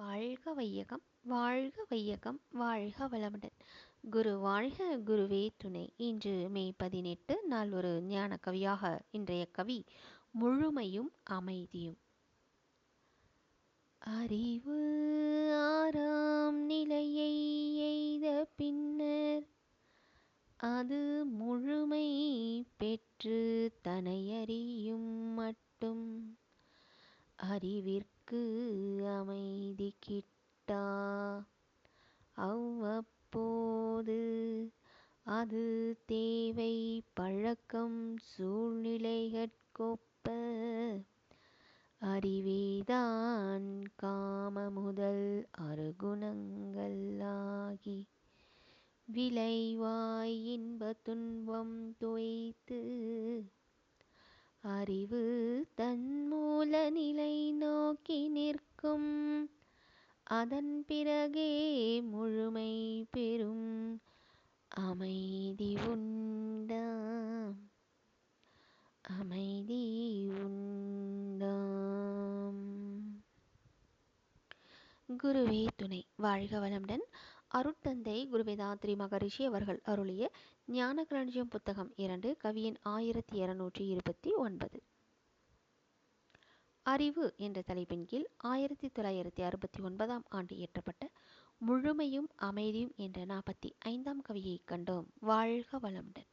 வாழ்க வையகம் வாழ்க வையகம் வாழ்க வளமுடன். குரு வாழ்க குருவே துணை. இன்று மே 18 நாள் ஒரு ஞான கவியாக இன்றைய கவி முழுமையும் அமைதியும். அறிவு ஆறாம் நிலையை எய்த பின்னர் அது முழுமை பெற்று தனையறியும் மட்டும் அறிவிற்கு அமைதி கிட்டா. அவ்வப்போது அது தேவை பழக்கம் சூழ்நிலைகட்கொப்ப. அறிவேதான் காம முதல் அருகுணங்கள் ஆகி விளைவாய் இன்ப துன்பம் தோய்த்து அறிவு தன் மூல நிலை நோக்கி நிற்கும். அதன் பிறகே முழுமை பெறும் அமைதி உண்டாம், அமைதி உண்டாம். குருவே துணை. வாழ்க வளமுடன். அருட்தந்தை குருவேதாத்ரி மகரிஷி அவர்கள் அருளிய ஞான களஞ்சியம் புத்தகம் 2, கவியின் 1229. அறிவு என்ற தலைப்பின் கீழ் 1969ஆம் ஆண்டு இயற்றப்பட்ட முழுமையும் அமைதியும் என்ற 45ஆம் கவியை கண்டோம். வாழ்க வளமுடன்.